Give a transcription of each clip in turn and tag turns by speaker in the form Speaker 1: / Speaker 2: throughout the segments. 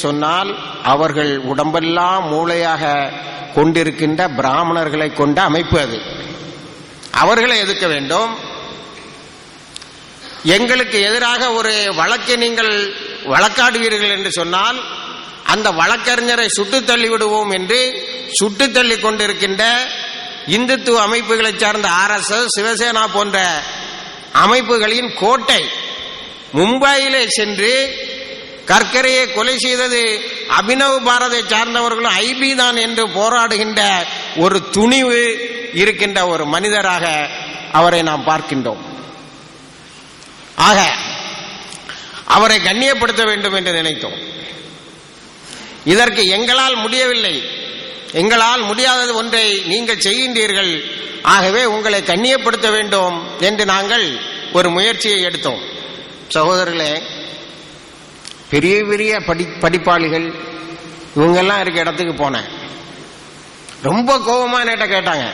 Speaker 1: சொன்னால் அவர்கள் உடம்பெல்லாம் மூளையாக கொண்டிருக்கின்ற பிராமணர்களை கொண்ட அமைப்பு அது. அவர்களை எதிர்க்க வேண்டும். எங்களுக்கு எதிராக ஒரு வழக்கை நீங்கள் வழக்காடுவீர்கள் என்று சொன்னால் அந்த வழக்கறிஞரை சுட்டு தள்ளி விடுவோம் என்று சுட்டு தள்ளி கொண்டிருக்கின்ற இந்துத்துவ அமைப்புகளை சார்ந்த RSS, சிவசேனா போன்ற அமைப்புகளின் கோட்டை மும்பையிலே சென்று கற்கரையை கொலை செய்தது அபினவ் பாரதை சார்ந்தவர்களும் IB தான் என்று போராடுகின்ற ஒரு துணிவு இருக்கின்ற ஒரு மனிதராக அவரை நாம் பார்க்கின்றோம். ஆக அவரை கண்ணியப்படுத்த வேண்டும் என்று நினைத்தோம். இதற்கு எங்களால் முடியவில்லை. எங்களால் முடியாதது ஒன்றை நீங்கள் செய்கின்றீர்கள், ஆகவே உங்களை கண்ணியப்படுத்த வேண்டும் என்று நாங்கள் ஒரு முயற்சியை எடுத்தோம். சகோதரர்களே, பெரிய பெரிய படிப்பாளிகள் இவங்கெல்லாம் இருக்க இடத்துக்கு போனேன். ரொம்ப கோபமா என்கிட்ட கேட்டாங்க,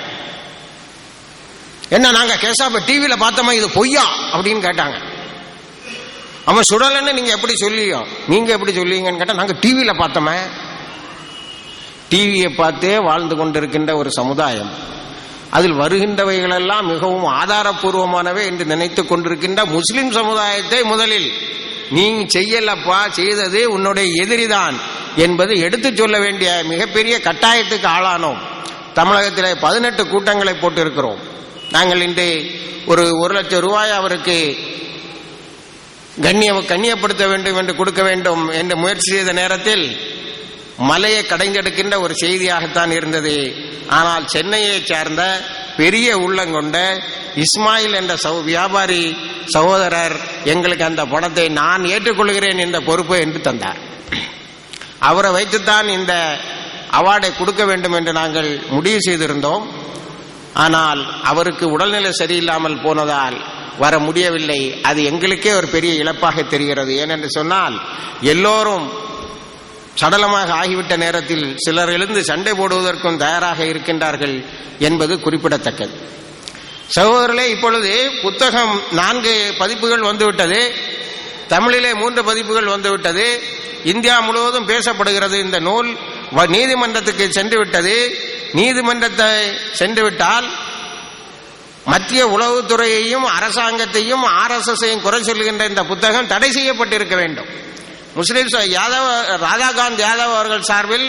Speaker 1: என்ன நாங்க கேசாப்ப டிவியில பார்த்தோமா, இது பொய்யா அப்படின்னு கேட்டாங்க. அவன் சுடலன்னு நீங்க எப்படி சொல்லியோ, நீங்க எப்படி சொல்லுவீங்கன்னு கேட்டா, நாங்க டிவியில பார்த்தோமே. டிவியை பார்த்தே வாழ்ந்து கொண்டிருக்கின்ற ஒரு சமுதாயம், அதில் வருகின்றவைகளெல்லாம் மிகவும் ஆதாரபூர்வமானவை என்று நினைத்துக் கொண்டிருக்கின்ற முஸ்லிம் சமுதாயத்தை முதலில் நீ செய்யலப்பா, செய்தது உன்னுடைய எதிரிதான் என்பது எடுத்து சொல்ல வேண்டிய மிகப்பெரிய கட்டாயத்துக்கு ஆளானோம். தமிழகத்தில் 18 கூட்டங்களை போட்டிருக்கிறோம். நாங்கள் இன்று ஒரு 1 லட்சம் ரூபாய் அவருக்கு கண்ணியப்படுத்த வேண்டும் என்று கொடுக்க வேண்டும் என்று முயற்சி செய்த நேரத்தில் மலையை கடைந்தெடுக்கின்ற ஒரு செய்தியாகத்தான் இருந்தது. ஆனால் சென்னையை சார்ந்த பெரிய உள்ளங்கொண்ட இஸ்மாயில் என்ற வியாபாரி சகோதரர் எங்களுக்கு அந்த பணத்தை நான் ஏற்றுக்கொள்கிறேன் என்ற பொறுப்பு என்று தந்தார். அவரை வைத்துத்தான் இந்த அவார்டை கொடுக்க வேண்டும் என்று நாங்கள் முடிவு செய்திருந்தோம். ஆனால் அவருக்கு உடல்நிலை சரியில்லாமல் போனதால் வர முடியவில்லை. அது எங்களுக்கே ஒரு பெரிய இழப்பாக தெரிகிறது. ஏனென்று சொன்னால் எல்லோரும் சடலமாக ஆகிவிட்ட நேரத்தில் சிலர் எழுந்து சண்டை போடுவதற்கும் தயாராக இருக்கின்றார்கள் என்பது குறிப்பிடத்தக்கது. சகோதரர்களே, இப்பொழுது புத்தகம் 4 பதிப்புகள் வந்துவிட்டது. தமிழிலே 3 பதிப்புகள் வந்துவிட்டது. இந்தியா முழுவதும் பேசப்படுகிறது. இந்த நூல் நீதிமன்றத்துக்கு சென்று விட்டது. நீதிமன்றத்தை சென்றுவிட்டால் மத்திய உளவுத்துறையையும் அரசாங்கத்தையும் RSSஐயும் குறை சொல்கின்ற இந்த புத்தகம் தடை செய்யப்பட்டிருக்க வேண்டும். முஸ்லிம் ராதாகாந்த் யாதவ் அவர்கள் சார்பில்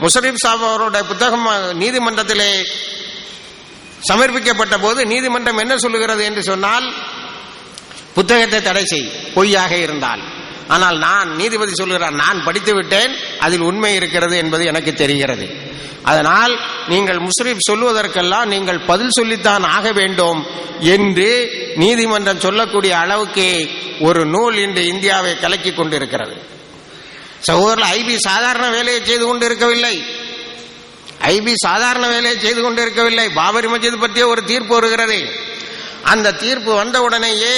Speaker 1: முஷரீப் சாப் அவருடைய புத்தகம் நீதிமன்றத்திலே சமர்ப்பிக்கப்பட்ட போது நீதிமன்றம் என்ன சொல்லுகிறது என்று சொன்னால், புத்தகத்தை தடை செய், பொய்யாக இருந்தால். ஆனால் நீதிபதி சொல்கிறார், நான் படித்து விட்டேன், அதில் உண்மை இருக்கிறது என்பது எனக்கு தெரிகிறது. அதனால் நீங்கள் முஷரீப் சொல்வதற்கெல்லாம் நீங்கள் பதில் சொல்லித்தான் ஆக வேண்டும் என்று நீதிமன்றம் சொல்லக்கூடிய அளவுக்கு ஒரு நூல் இன்று இந்தியாவை கலக்கி கொண்டிருக்கிறது. சகோதரர்கள், IB சாதாரண வேலையை செய்து கொண்டிருக்கவில்லை. IB சாதாரண வேலையை செய்து கொண்டிருக்கவில்லை. பாபரி மஸ்ஜித் பற்றிய ஒரு தீர்ப்பு வருகிறது. அந்த தீர்ப்பு வந்தவுடனேயே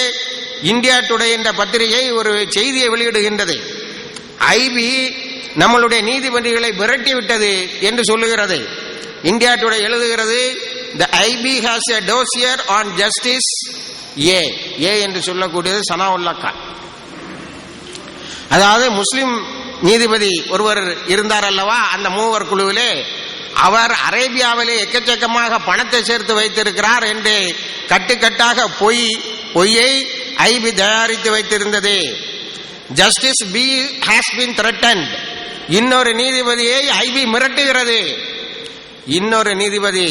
Speaker 1: இந்தியா டுடே என்ற பத்திரிகை ஒரு செய்தியை வெளியிடுகின்றது. IB நம்மளுடைய நீதிபதிகளை விரட்டி விட்டது என்று சொல்லுகிறது. இந்தியா டுடே எழுதுகிறது, the IB has a dossier on justice A என்று சொல்லக்கூடியது சனாவுல்லா கான். அதாவது முஸ்லிம் நீதிபதி ஒருவர் இருந்தார் அல்லவா, அந்த 3 குழுவிலே அவர் அரேபியாவிலே எக்கச்சக்கமாக பணத்தை சேர்த்து வைத்திருக்கிறார் என்று கட்டுக்கட்டாக பொய்யை IB தயாரித்து வைத்திருந்தது. Justice B has been threatened. இன்னொரு நீதிபதியை IB மிரட்டுகிறது. இன்னொரு நீதிபதி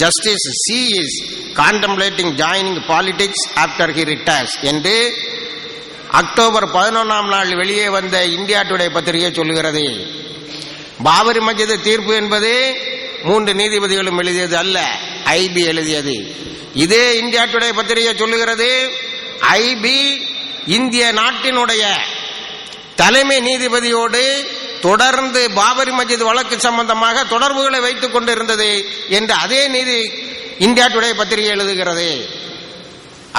Speaker 1: justice C is contemplating joining politics after he retires என்று அக்டோபர் 11ஆம் நாள் வெளியே வந்த இந்தியா டுடே பத்திரிகை சொல்லுகிறது. பாபரி மஸ்ஜித் தீர்ப்பு என்பது 3 நீதிபதிகளும் எழுதியது அல்ல, IB எழுதியது. இதே இந்தியா டுடே பத்திரிகை சொல்லுகிறது, IB இந்திய நாட்டினுடைய தலைமை நீதிபதியோடு தொடர்ந்து பாபரி மஸ்ஜித் வழக்கு சம்பந்தமாக தொடர்புகளை வைத்துக் கொண்டிருந்தது என்று அதே இந்தியா டுடே பத்திரிகை எழுதுகிறது.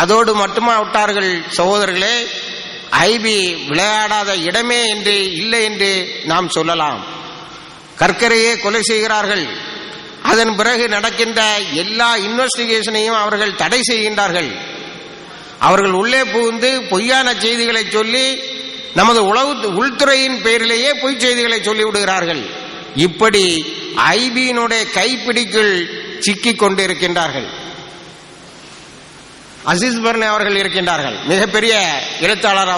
Speaker 1: அதோடு மட்டுமா விட்டார்கள் சகோதரர்களே, IB விளையாடாத இடமே என்று இல்லை என்று நாம் சொல்லலாம். கற்கரையே கொலை செய்கிறார்கள். அதன் பிறகு நடக்கின்ற எல்லா இன்வெஸ்டிகேஷனையும் அவர்கள் தடை செய்கின்றார்கள். அவர்கள் உள்ளே புகுந்து பொய்யான செய்திகளை சொல்லி நமது உள்துறையின் பேரிலேயே பொய் செய்திகளை சொல்லிவிடுகிறார்கள். இப்படி ஐபியினுடைய கைப்பிடிக்குள் சிக்கிக் கொண்டிருக்கின்றார்கள். அசீஸ் பர்னே அவர்கள் இருக்கின்றார்கள், மிகப்பெரிய எழுத்தாளர்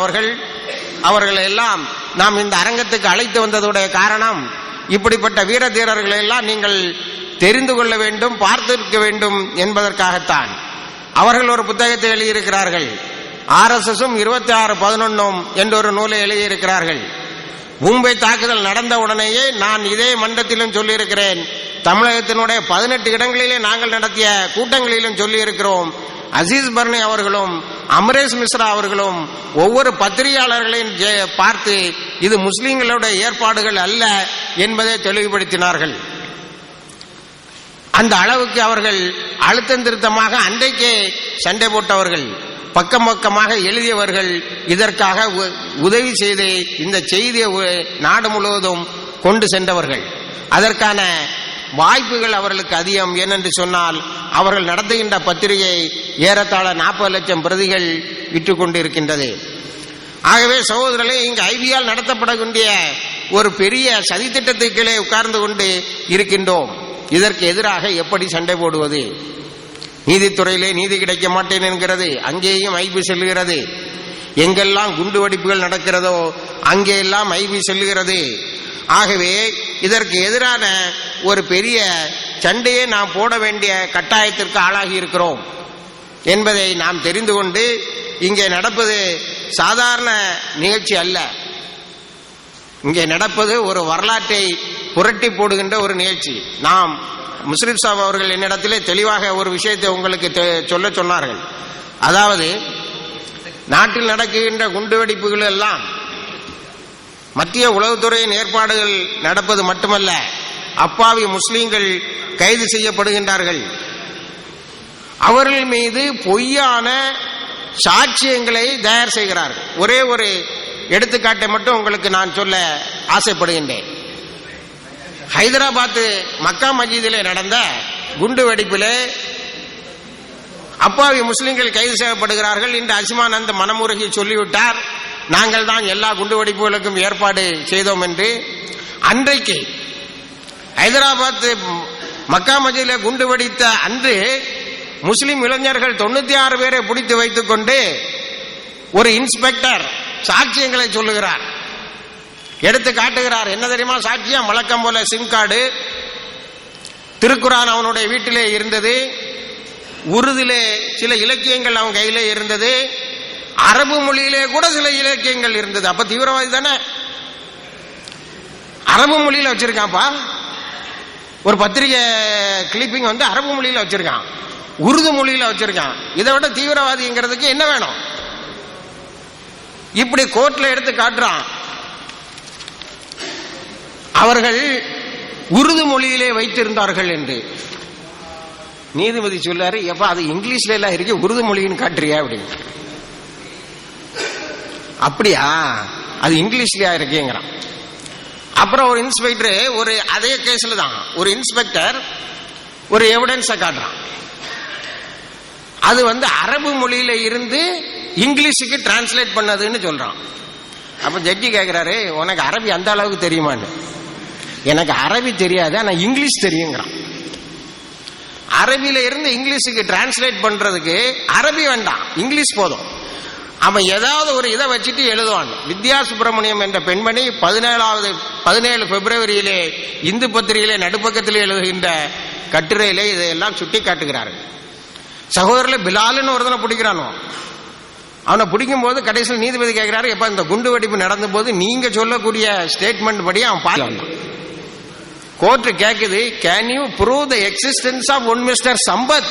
Speaker 1: அவர்கள் எல்லாம் நாம் இந்த அரங்கத்துக்கு அழைத்து வந்ததுடைய காரணம், இப்படிப்பட்ட வீர தீரர்களை எல்லாம் நீங்கள் தெரிந்து கொள்ள வேண்டும், பார்த்திருக்க வேண்டும் என்பதற்காகத்தான். அவர்கள் ஒரு புத்தகத்தை எழுதியிருக்கிறார்கள். RSSம் 2611 என்ற ஒரு நூலை எழுதியிருக்கிறார்கள். மும்பை தாக்குதல் நடந்த உடனேயே நான் இதே மன்றத்திலும் சொல்லியிருக்கிறேன், தமிழகத்தினுடைய 18 இடங்களிலே நாங்கள் நடத்திய கூட்டங்களிலும் சொல்லியிருக்கிறோம். அசீஸ் பர்னே அவர்களும் அமரேஷ் மிஸ்ரா அவர்களும் ஒவ்வொரு பத்திரிகையாளர்களையும் பார்த்து இது முஸ்லிம்களுடைய ஏற்பாடுகள் அல்ல என்பதை தெளிவுபடுத்தினார்கள். அந்த அளவுக்கு அவர்கள் அழுத்தம் திருத்தமாக அன்றைக்கே சண்டை போட்டவர்கள், பக்கம் பக்கமாக எழுதியவர்கள், இதற்காக உதவி செய்து இந்த செய்தியை நாடு முழுவதும் கொண்டு சென்றவர்கள். அதற்கான வாய்ப்புகள் அவர்களுக்கு அதிகம். ஏனென்று சொன்னால் அவர்கள் நடத்துகின்ற பத்திரிகை ஏறத்தாழ 40 லட்சம் பிரதிகள் விற்று கொண்டிருக்கின்றது. ஆகவே சகோதரர்களே, இங்கு ஐபியால் நடத்தப்படக்கூடிய ஒரு பெரிய சதித்திட்டத்துக்கு கீழே உட்கார்ந்து கொண்டு இருக்கின்றோம். இதற்கு எதிராக எப்படி சண்டை போடுவது? நீதித்துறையிலே நீதி கிடைக்க மாட்டேன் என்கிறது, அங்கேயும் ஐபி செல்லுகிறது. எங்கெல்லாம் குண்டு வெடிப்புகள் நடக்கிறதோ அங்கேயெல்லாம் ஐபி செல்லுகிறது. ஆகவே இதற்கு எதிரான ஒரு பெரிய சண்டையை நாம் போட வேண்டிய கட்டாயத்திற்கு ஆளாகி இருக்கிறோம் என்பதை நாம் தெரிந்து கொண்டு, இங்கே நடப்பது சாதாரண நிகழ்ச்சி அல்ல. இங்கே நடப்பது ஒரு வரலாற்றை புரட்டி போடுகின்ற ஒரு நிகழ்ச்சி. நாம் முஸ்லிம் சாப் அவர்கள் என்னிடத்திலே தெளிவாக ஒரு விஷயத்தை உங்களுக்கு சொல்ல சொன்னார்கள். அதாவது, நாட்டில் நடக்கின்ற குண்டுவெடிப்புகள் எல்லாம் மத்திய உளவுத்துறையின் ஏற்பாடுகள் நடப்பது மட்டுமல்ல, அப்பாவி முஸ்லீம்கள் கைது செய்யப்படுகின்றார்கள். அவர்கள் மீது பொய்யான சாட்சியங்களை தயார் செய்கிறார்கள். ஒரே ஒரு எடுத்துக்காட்டை மட்டும் உங்களுக்கு நான் சொல்ல ஆசைப்படுகின்றேன். ஹைதராபாத் மக்கா மஸ்ஜிதிலே நடந்த குண்டு வெடிப்பிலே அப்பாவி முஸ்லிம்கள் கைது செய்யப்படுகிறார்கள். இன்று அசிமானந்த் மனமுருகி சொல்லிவிட்டார், நாங்கள் தான் எல்லா குண்டு வெடிப்புகளுக்கும் ஏற்பாடு செய்தோம் என்று. அன்றைக்கு ஹைதராபாத் மக்கா மஸ்ஜிதிலே குண்டு வெடித்த அன்று முஸ்லிம் இளைஞர்கள் 96 பேரை பிடித்து வைத்துக் கொண்டு ஒரு இன்ஸ்பெக்டர் சாட்சியங்களை சொல்லுகிறார், எடுத்து காட்டுகிறார். என்ன தெரியுமா சாட்சியம்? வழக்கம் போல சிம் கார்டு, திருக்குரான் அவனுடைய வீட்டிலே இருந்தது, உருதிலே சில இலக்கியங்கள் அவன் கையிலே இருந்தது, அரபு மொழியிலே கூட சில இலக்கியங்கள் இருந்தது. அப்ப தீவிரவாதி தானே, அரபு மொழியில வச்சிருக்கான்ப்பா. ஒரு பத்திரிகை கிளிப்பிங் வந்து அரபு மொழியில வச்சிருக்கான், உருது மொழியில வச்சிருக்கான். இதை விட தீவிரவாதிங்கிறதுக்கு என்ன வேணும்? இப்படி கோர்ட்ல எடுத்து காட்டுறான். அவர்கள் உருது மொழியிலே வைத்திருந்தார்கள் என்று நீதிபதி சொல்லாரு. எப்ப அது இங்கிலீஷ்ல எல்லாம் இருக்கு, உருது மொழின்னு காட்டுறியா அப்படின்னு. அப்படியா, அது இங்கிலீஷ்லயா இருக்குங்கிறான். அப்புறம் ஒரு இன்ஸ்பெக்டர், ஒரு அதே கேஸ்ல தான் ஒரு இன்ஸ்பெக்டர் ஒரு எவிடன்ஸை காட்டுறான். அது வந்து அரபு மொழியில இருந்து இங்கிலீஷுக்கு டிரான்ஸ்லேட் பண்ணதுன்னு சொல்றான். அப்ப ஜட்ஜி கேட்கிறாரு, உனக்கு அரபி அந்த அளவுக்கு தெரியுமான்னு. எனக்கு அரபி தெரியாது, ஆனா இங்கிலீஷ் தெரியுங்கிறான். அரபியில இருந்து இங்கிலீஷுக்கு டிரான்ஸ்லேட் பண்றதுக்கு அரபி வேண்டாம், இங்கிலீஷ் போதும். அவன் ஏதாவது ஒரு இதை வச்சுட்டு எழுதுவான். வித்யா சுப்பிரமணியம் என்ற பெண்மணி 17 பிப்ரவரியிலே இந்து பத்திரிகையிலே நடுப்பக்கத்திலே எழுதுகின்ற கட்டுரையிலே இதையெல்லாம் சுட்டி காட்டுகிறார்கள். சகோதரர்ல பிலாலுன்னு ஒருத்தனை பிடிக்கிறானோ, அவனை பிடிக்கும் போது கடைசியில் நீதிபதி கேட்கிறாரு, எப்ப இந்த குண்டு வெடிப்பு நடந்த போது நீங்க சொல்லக்கூடிய ஸ்டேட்மெண்ட் படி அவன் பார்த்தான். கோர்ட் கேக்குது, can you prove the existence of one mister Sampath?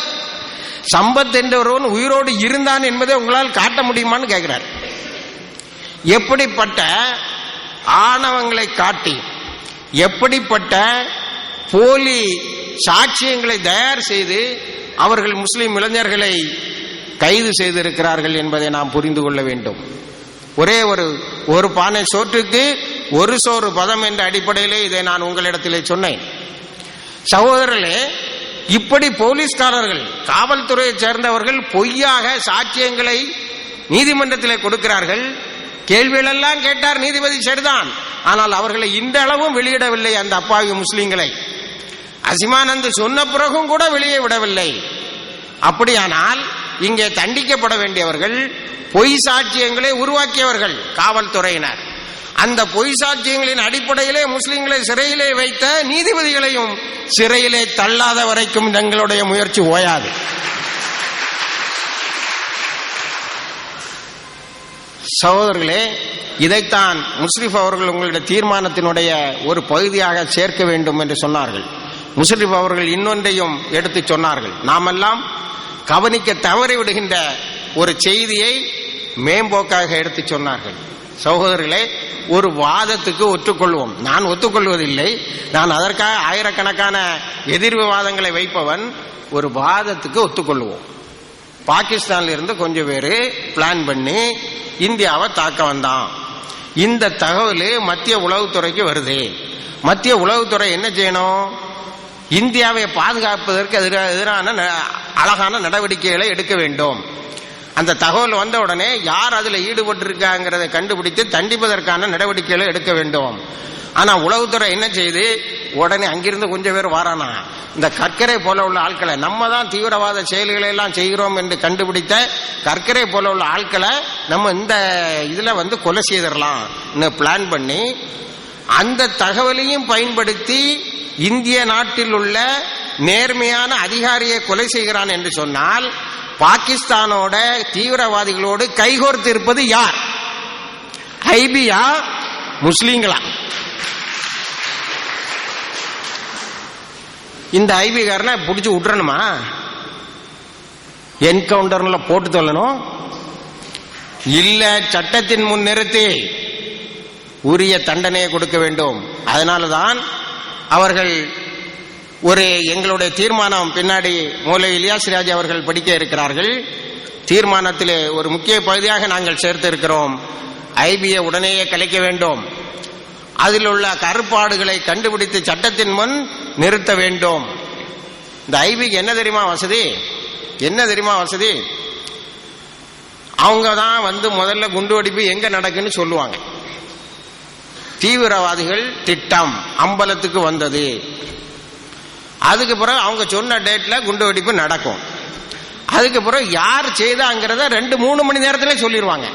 Speaker 1: Sampath என்றவன் உயிரோடு இருந்தான் என்பதை உங்களால் காட்ட முடியுமான்னு கேட்கிறார். எப்படிப்பட்ட ஆணவங்களை காட்டி, எப்படிப்பட்ட போலி சாட்சியங்களை தயார் செய்து அவர்கள் முஸ்லிம் இளைஞர்களை கைது செய்திருக்கிறார்கள் என்பதை நாம் புரிந்து கொள்ள வேண்டும். ஒரே ஒரு பானை சோற்றுக்கு ஒரு சோறு பதம் என்ற அடிப்படையிலே இதை நான் உங்களிடத்திலே சொன்னேன். சகோதரர்களே, இப்படி போலீஸ்காரர்கள், காவல்துறையை சேர்ந்தவர்கள் பொய்யாக சாட்சியங்களை நீதிமன்றத்திலே கொடுக்கிறார்கள். கேள்விகளெல்லாம் கேட்டார் நீதிபதி, சரிதான். ஆனால் அவர்களை இன்றளவும் வெளியிடவில்லை. அந்த அப்பாவி முஸ்லிம்களை அசிமானந்த் சொன்ன பிறகும் கூட வெளியே விடவில்லை. அப்படியானால் இங்கே தண்டிக்கப்பட வேண்டியவர்கள் பொய் சாட்சியங்களை உருவாக்கியவர்கள் காவல்துறையினர். அந்த பொய் சாட்சியங்களின் அடிப்படையிலே முஸ்லிம்களை சிறையிலே வைத்த நீதிபதிகளையும் சிறையிலே தள்ளாத வரைக்கும் தங்களுடைய முயற்சி ஓயாது. சகோதரர்களே, இதைத்தான் முஸ்லிப் அவர்கள் உங்களுடைய தீர்மானத்தினுடைய ஒரு பகுதியாக சேர்க்க வேண்டும் என்று சொன்னார்கள். முஸ்லிப் அவர்கள் இன்னொன்றையும் எடுத்து சொன்னார்கள். நாமெல்லாம் கவனிக்க தவறிவிடுகின்ற ஒரு செய்தியை மேம்போக்காக எடுத்து சொன்னார்கள். சகோதரர்களே, ஒரு வாதத்துக்கு ஒத்துக்கொள்வோம். நான் ஒத்துக்கொள்வதில்லை, நான் அதற்காக ஆயிரக்கணக்கான எதிர் விவாதங்களை வைப்பவன். ஒரு வாதத்துக்கு ஒத்துக்கொள்வோம். பாகிஸ்தான்ல இருந்து கொஞ்சம் பேர் பிளான் பண்ணி இந்தியாவை தாக்க வந்தான். இந்த தகவல் மத்திய உளவுத்துறைக்கு வருது. மத்திய உளவுத்துறை என்ன செய்யணும்? இந்தியாவை பாதுகாப்பதற்கு எதிரான அழகான நடவடிக்கைகளை எடுக்க வேண்டும். அந்த தகவல் வந்த உடனே யார் அதில் ஈடுபட்டிருக்காங்கிறதை கண்டுபிடித்து தண்டிப்பதற்கான நடவடிக்கைகளை எடுக்க வேண்டும். ஆனா உளவுத்துறை என்ன செய்து, உடனே அங்கிருந்து கொஞ்சம் பேர் வாரானா, இந்த கற்கரை போல உள்ள ஆட்களை, நம்ம தான் தீவிரவாத செயல்களை எல்லாம் செய்கிறோம் என்று கண்டுபிடித்த கற்கரை போல உள்ள ஆட்களை நம்ம இந்த இதுல கொலை செய்திடலாம் பிளான் பண்ணி, அந்த தகவலையும் பயன்படுத்தி இந்திய நாட்டில் உள்ள நேர்மையான அதிகாரியை கொலை செய்கிறான் என்று சொன்னால், பாகிஸ்தானோட தீவிரவாதிகளோடு கைகோர்த்து இருப்பது யார்? ஐபியா, முஸ்லீம்களா? இந்த ஐபிகாரனை பிடிச்சி விட்டுறணுமா? என்கவுண்டர்ல போட்டு சொல்லணும்? இல்ல, சட்டத்தின் முன் நிறுத்தி உரிய தண்டனையை கொடுக்க வேண்டும். அதனாலதான் அவர்கள் ஒரு எங்களுடைய தீர்மானம் பின்னாடி மௌலவி இலியாஸ் ராஜ் அவர்கள் படிக்க இருக்கிறார்கள். தீர்மானத்திலே ஒரு முக்கிய பகுதியாக நாங்கள் சேர்த்து இருக்கிறோம். ஐபியை உடனேயே கலைக்க வேண்டும். அதில் உள்ள கருப்பாடுகளை கண்டுபிடித்து சட்டத்தின் முன் நிறுத்த வேண்டும். இந்த ஐபிக்கு என்ன தெரியுமா வசதி? என்ன தெரியுமா வசதி? அவங்க தான் முதல்ல குண்டுவெடிப்பு எங்க நடக்குன்னு சொல்லுவாங்க. தீவிரவாதிகள் திட்டம் அம்பலத்துக்கு வந்தது, அதுக்கு பிறகு அவங்க சொன்ன டேட்ல குண்டுவெடிப்பு நடக்கும். அதுக்கு பிறகு யார் செய்தாங்கிறத 2-3 மணி நேரத்தில் சொல்லிடுவாங்க.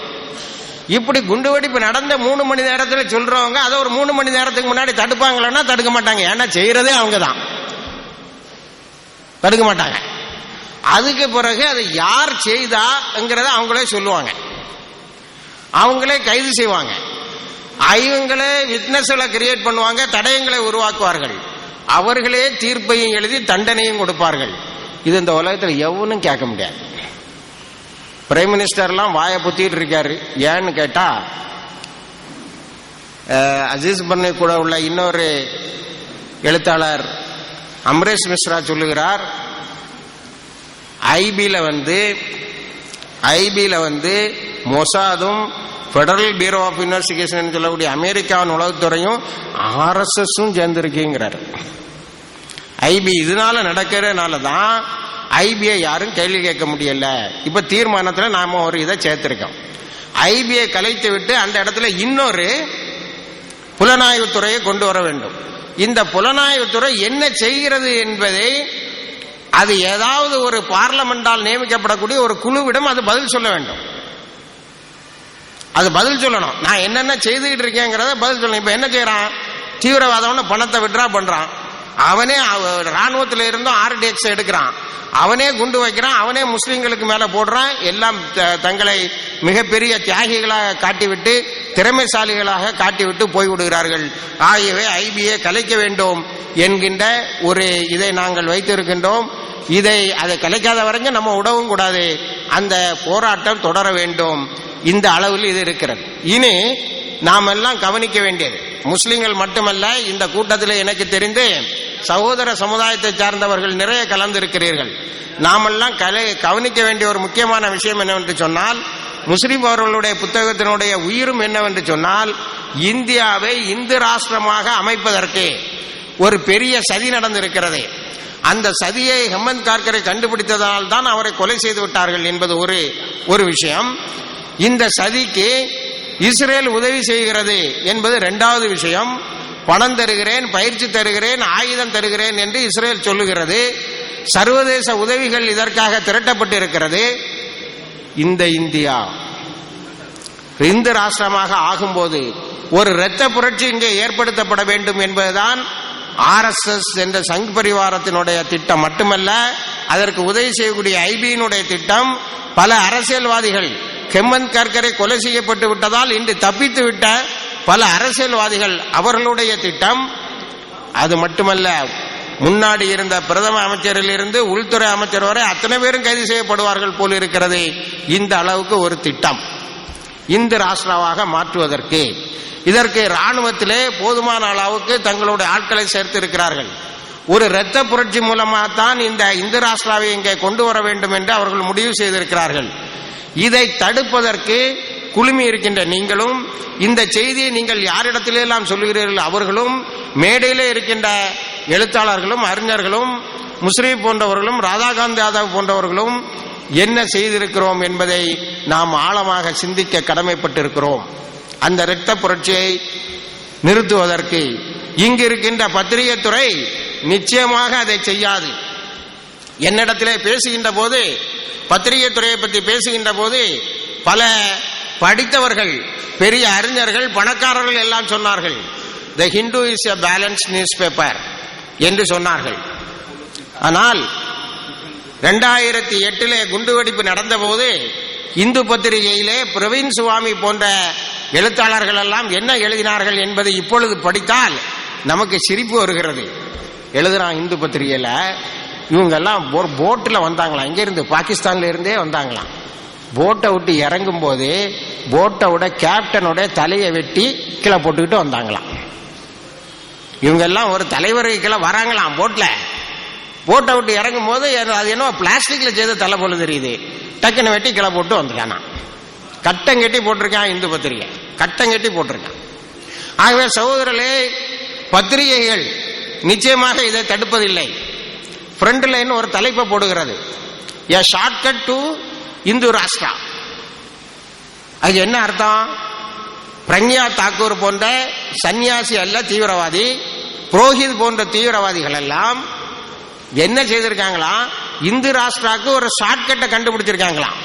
Speaker 1: இப்படி குண்டுவெடிப்பு நடந்த 3 மணி நேரத்தில் சொல்றவங்க அதை ஒரு 3 மணி நேரத்துக்கு முன்னாடி தடுப்பாங்களன்னா தடுக்க மாட்டாங்க. ஏன்னா செய்யறதே அவங்க தான், தடுக்க மாட்டாங்க. அதுக்கு பிறகு அதை யார் செய்தாங்கிறத அவங்களே சொல்லுவாங்க, அவங்களே கைது செய்வாங்க, அவங்களே விட்னஸ்களை கிரியேட் பண்ணுவாங்க, தடயங்களை உருவாக்குவார்கள், அவர்களே தீர்ப்பையும் எழுதி தண்டனையும் கொடுப்பார்கள். இது இந்த உலகத்தில் எவனும் கேட்க முடியாது. பிரைம் மினிஸ்டர்லாம் வாயை புத்திட்டு இருக்காரு. ஏன்னு கேட்டா, அஜீஸ் பண்ணி கூட உள்ள இன்னொரு எழுத்தாளர் அமரேஷ் மிஸ்ரா சொல்லுகிறார், ஐபில மொசாதும் பெடரல் பியூரோ ஆஃப் இன்வெஸ்டிகேஷன் சொல்லக்கூடிய அமெரிக்காவின் உளவுத்துறையும் RSSும் சேர்ந்திருக்குங்கிறார். ஐபி இதனால நடக்கிறதுனால தான் ஐபியை யாரும் கேள்வி கேட்க முடியல. இப்ப தீர்மானத்தில் நாம ஒரு இதை சேர்த்திருக்கோம். ஐபியை கலைத்து விட்டு அந்த இடத்துல இன்னொரு புலனாய்வுத்துறையை கொண்டு வர வேண்டும். இந்த புலனாய்வுத்துறை என்ன செய்கிறது என்பதை அது ஏதாவது ஒரு பார்லமெண்டால் நியமிக்கப்படக்கூடிய ஒரு குழுவிடம் அது பதில் சொல்ல வேண்டும். அது பதில் சொல்லணும். நான் என்னென்ன செய்துகிட்டு இருக்கேங்கிறத பதில் சொல்லணும். இப்ப என்ன செய்யறான்? தீவிரவாதம்னு பணத்தை விட்ரா பண்றான், அவனே ராணுவத்தில் இருந்தும் RDX எடுக்கிறான், அவனே குண்டு வைக்கிறான், அவனே முஸ்லிம்களுக்கு மேல போடுறான். எல்லாம் தங்களை மிகப்பெரிய தியாகிகளாக காட்டிவிட்டு திறமைசாலிகளாக காட்டிவிட்டு போய்விடுகிறார்கள். ஆகவே ஐபியை கலைக்க வேண்டும் என்கின்ற ஒரு இதை நாங்கள் வைத்திருக்கின்றோம். அதை கலைக்காத வரைக்கும் நம்ம விடவும் கூடாது. அந்த போராட்டம் தொடர வேண்டும். இந்த அளவில் இது இருக்கிறது. இனி நாம் எல்லாம் கவனிக்க வேண்டியது, முஸ்லிம்கள் மட்டுமல்ல, இந்த கூட்டத்தில் எனக்கு தெரிந்து சகோதர சமுதாயத்தை சார்ந்தவர்கள் நிறைய கலந்திருக்கிறீர்கள். நாமெல்லாம் கவனிக்க வேண்டிய ஒரு முக்கியமான விஷயம் என்னவென்று சொன்னால், முஸ்லிம் அவர்களுடைய புத்தகத்தினுடைய உயிரும் என்னவென்று சொன்னால், இந்தியாவை இந்து ராஷ்டிரமாக அமைப்பதற்கு ஒரு பெரிய சதி நடந்திருக்கிறது. அந்த சதியை ஹெமந்த் கார்கரே கண்டுபிடித்ததால் தான் அவரை கொலை செய்து விட்டார்கள் என்பது ஒரு விஷயம். இந்த சதிக்கு இஸ்ரேல் உதவி செய்கிறது என்பது இரண்டாவது விஷயம். பணம் தருகிறேன், பயிற்சி தருகிறேன், ஆயுதம் தருகிறேன் என்று இஸ்ரேல் சொல்லுகிறது. சர்வதேச உதவிகள் இதற்காக திரட்டப்பட்டு இருக்கிறது. இந்த இந்தியா இந்து ராஷ்டிரமாக ஆகும்போது ஒரு இரத்த புரட்சி இங்கே ஏற்படுத்தப்பட வேண்டும் என்பதுதான் RSS என்ற சங் பரிவாரத்தினுடைய திட்டம் மட்டுமல்ல, அதற்கு உதவி செய்யக்கூடிய ஐபியினுடைய திட்டம். பல அரசியல்வாதிகள் ஹெமந்த் கர்கரே கொலை செய்யப்பட்டு விட்டதால் இன்று தப்பித்து விட்ட பல அரசியல்வாதிகள் அவர்களுடைய திட்டம். அது மட்டுமல்ல, முன்னாடி இருந்த பிரதம அமைச்சரில் இருந்து உள்துறை அமைச்சர் வரை அத்தனை பேரும் கைது செய்யப்படுவார்கள் போல் இருக்கிறது. இந்த அளவுக்கு ஒரு திட்டம் இந்து ராஷ்டிராவாக மாற்றுவதற்கு. இதற்கு இராணுவத்திலே போதுமான அளவுக்கு தங்களுடைய ஆட்களை சேர்த்து இருக்கிறார்கள். ஒரு இரத்த புரட்சி மூலமாகத்தான் இந்த இந்து ராஷ்டிராவை இங்கே கொண்டு வர வேண்டும் என்று அவர்கள் முடிவு செய்திருக்கிறார்கள். இதை தடுப்பதற்கு குழுமி இருக்கின்ற நீங்களும், இந்த செய்தியை நீங்கள் யாரிடத்திலெல்லாம் சொல்லுகிறீர்கள் அவர்களும், மேடையிலே இருக்கின்ற எழுத்தாளர்களும் அறிஞர்களும் முஸ்ரீப் போன்றவர்களும் ராதாகாந்த் யாதவ் போன்றவர்களும் என்ன செய்திருக்கிறோம் என்பதை நாம் ஆழமாக சிந்திக்க கடமைப்பட்டிருக்கிறோம். அந்த இரத்த புரட்சியை நிறுத்துவதற்கு இங்கு இருக்கின்ற பத்திரிகை துறை நிச்சயமாக அதை செய்யாது. என்னிடத்திலே பேசுகின்ற போது, பத்திரிகை துறையை பற்றி பேசுகின்ற போது, பல படித்தவர்கள், பெரிய அறிஞர்கள், பணக்காரர்கள் எல்லாம் சொன்னார்கள், the Hindu is a balance newspaper என்று சொன்னார்கள். ஆனால் 2008 குண்டுவெடிப்பு நடந்த போது இந்து பத்திரிகையிலே பிரவீன் சுவாமி போன்ற எழுத்தாளர்கள் எல்லாம் என்ன எழுதினார்கள் என்பதை இப்பொழுது படித்தால் நமக்கு சிரிப்பு வருகிறது. எழுதுறான் இந்து பத்திரிகையில, இவங்க எல்லாம் ஒரு போட்டில் வந்தாங்களாம், இங்கிருந்து பாகிஸ்தான்ல இருந்தே வந்தாங்களாம். போட்டை விட்டு இறங்கும் போது போட்டோட கேப்டனோட தலையை வெட்டி கீழே போட்டுக்கிட்டு வந்தாங்களாம். இவங்க எல்லாம் ஒரு தலைவருக்கு கீழே வராங்களாம் போட்ல. போட்டை விட்டு இறங்கும் போது அது என்ன பிளாஸ்டிக்ல செய்த தலை போல தெரியுது, டக்குன்னு வெட்டி கீழே போட்டு வந்துட்டானா. கட்டங்கட்டி போட்டிருக்கான் இந்து பத்திரிகை, கட்டங்கட்டி போட்டிருக்கான். ஆகவே சகோதரர்களே, பத்திரிகைகள் நிச்சயமாக இதை தடுப்பதில்லை. ஃப்ரண்ட் லைன் ஒரு தலைப்பை போடுகிறது, எ ஷார்ட்கட் டு இந்து ராஷ்டிரா. அது என்ன அர்த்தம்? பிரக்யா தாக்கூர் போன்ற சன்னியாசி அல்ல தீவிரவாதி, புரோஹித் போன்ற தீவிரவாதிகள் எல்லாம் என்ன செய்திருக்காங்களா, இந்து ராஷ்டிராக்கு ஒரு ஷார்ட்கட்டை கண்டுபிடிச்சிருக்காங்களாம்.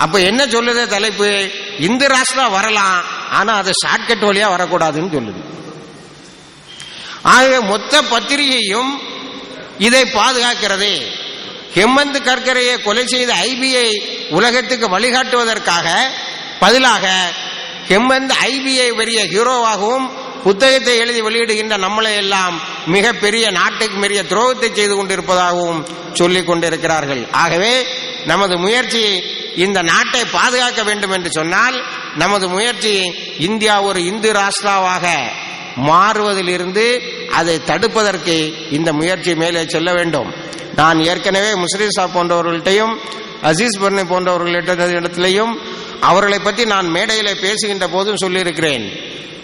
Speaker 1: அப்ப என்ன சொல்லுது தலைப்பு? இந்து ராஷ்டிரா வரலாம், ஆனா அது ஷார்ட்கட் வழியா வரக்கூடாதுன்னு சொல்லுது. ஆகவே மொத்த பத்திரிகையும் இதை பாதுகாக்கிறது. ஹெமந்த் கர்கரையை கொலை செய்த ஐபியை உலகத்துக்கு வழிகாட்டுவதற்காக பதிலாக ஹெமந்த் ஐபியை பெரிய ஹீரோவாகவும் புத்தகத்தை எழுதி வெளியிடுகின்ற நம்மளை எல்லாம் மிகப்பெரிய நாட்டுக்கு பெரிய துரோகத்தை செய்து கொண்டிருப்பதாகவும் சொல்லிக் கொண்டிருக்கிறார்கள். ஆகவே நமது முயற்சி இந்த நாட்டை பாதுகாக்க வேண்டும் என்று சொன்னால், நமது முயற்சி இந்தியா ஒரு இந்து ராஷ்டிராவாக மாறுவதிலிருந்து அதை தடுப்பதற்கு இந்த முயற்சி மேலே செல்ல வேண்டும். நான் ஏற்கனவே முஸ்லிம் சாப் போன்றவர்கள்ட்டையும் அசீஸ் பர்னி போன்றவர்களிடத்திலையும் அவர்களை பற்றி நான் மேடையில் பேசுகின்ற போதும் சொல்லியிருக்கிறேன்,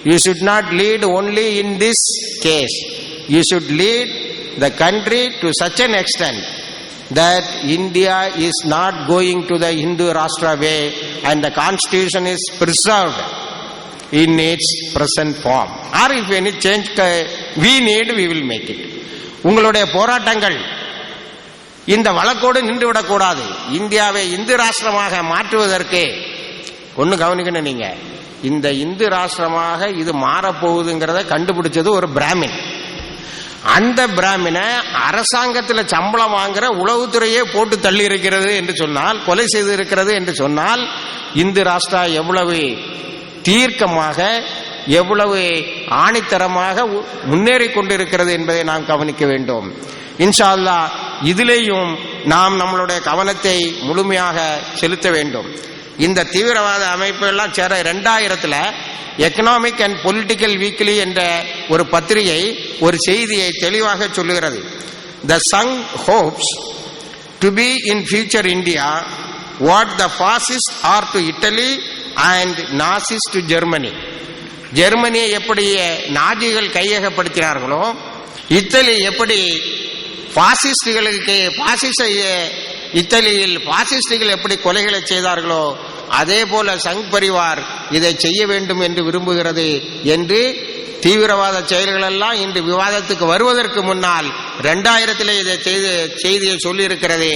Speaker 1: you should not lead only in this case, you should lead the country to such an extent that India is not going to the Hindu Rashtra way and the constitution is preserved in its present form, or if any change we need, we will make it. உங்களுடைய போராட்டங்கள் இந்த வழக்கோடு நின்றுவிடக்கூடாது. இந்தியாவை இந்து ராஷ்டிரமாக மாற்றுவதற்கு ஒன்னு கவனிக்கணும். நீங்க இந்த இந்து ராஷ்டிரமாக இது மாறப்போகுதுங்கிறத கண்டுபிடிச்சது ஒரு பிராமின். அந்த பிராமினை அரசாங்கத்தில் சம்பளம் வாங்குற உளவுத்துறையே போட்டு தள்ளி இருக்கிறது என்று சொன்னால், கொலை செய்து இருக்கிறது என்று சொன்னால், இந்து ராஷ்டிரா எவ்வளவு தீர்க்கமாக எவ்வளவு ஆணித்தரமாக முன்னேறி கொண்டிருக்கிறது என்பதை நாம் கவனிக்க வேண்டும். இன்ஷா அல்லாஹ் இதிலேயும் நாம் நம்மளுடைய கவனத்தை முழுமையாக செலுத்த வேண்டும். இந்த தீவிரவாத அமைப்பு எல்லாம் சேர 2000 எக்கனாமிக் அண்ட் பொலிட்டிக்கல் வீக்லி என்ற ஒரு பத்திரிகை ஒரு செய்தியை தெளிவாக சொல்லுகிறது. The Sangh hopes to be in future India what the fascist are to Italy and Nazist to Germany. ஜெர்மனியை எப்படி நாஜிகள் கையகப்படுத்தினார்களோ, இத்தாலி எப்படி பாசிஸ்டுகளுக்கு இத்தாலியில் பாசிஸ்டுகள் எப்படி கொலைகளை செய்தார்களோ, அதே போல சங் பரிவார் இதை செய்ய வேண்டும் என்று விரும்புகிறது என்று தீவிரவாத செயல்களெல்லாம் இன்று விவாதத்துக்கு வருவதற்கு முன்னால் 2000 இதை செய்தியை சொல்லியிருக்கிறது.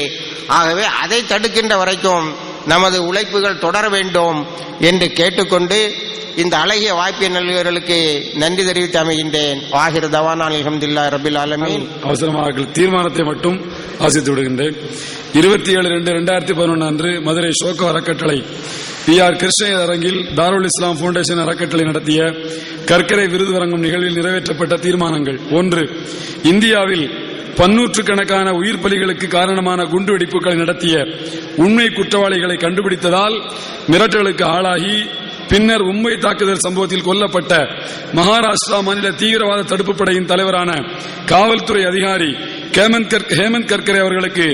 Speaker 1: ஆகவே அதை தடுக்கின்ற வரைக்கும் நமது உழைப்புகள் தொடர வேண்டும் என்று கேட்டுக்கொண்டு இந்த அழகிய வாய்ப்பை நல்கியவர்களுக்கு நன்றி தெரிவித்து அமைகின்றேன். வாஹிர் தவானா அல்ஹம்துலில்லாஹி ரப்பில் ஆலமீன்.
Speaker 2: அவசரமாக தீர்மானத்தை மட்டும் வாசித்து விடுகின்றேன். 27/2/2011 அன்று மதுரை ஷோகோ அறக்கட்டளை PR கிருஷ்ணய்யர் அரங்கில் தாருல் இஸ்லாம் பவுண்டேஷன் அறக்கட்டளை நடத்திய கற்கரை விருது வழங்கும் நிகழ்வில் நிறைவேற்றப்பட்ட தீர்மானங்கள். 1. இந்தியாவில் பன்னூற்றுக்கணக்கான உயிர் பலிகளுக்கு காரணமான குண்டுவெடிப்புகளை நடத்திய உண்மை குற்றவாளிகளை கண்டுபிடித்ததால் மிரட்டலுக்கு ஆளாகி பின்னர் மும்பை தாக்குதல் சம்பவத்தில் கொல்லப்பட்ட மகாராஷ்டிரா மாநில தீவிரவாத தடுப்பு படையின் தலைவரான காவல்துறை அதிகாரி ஹேமந்த் கர்கரே அவர்களுக்கு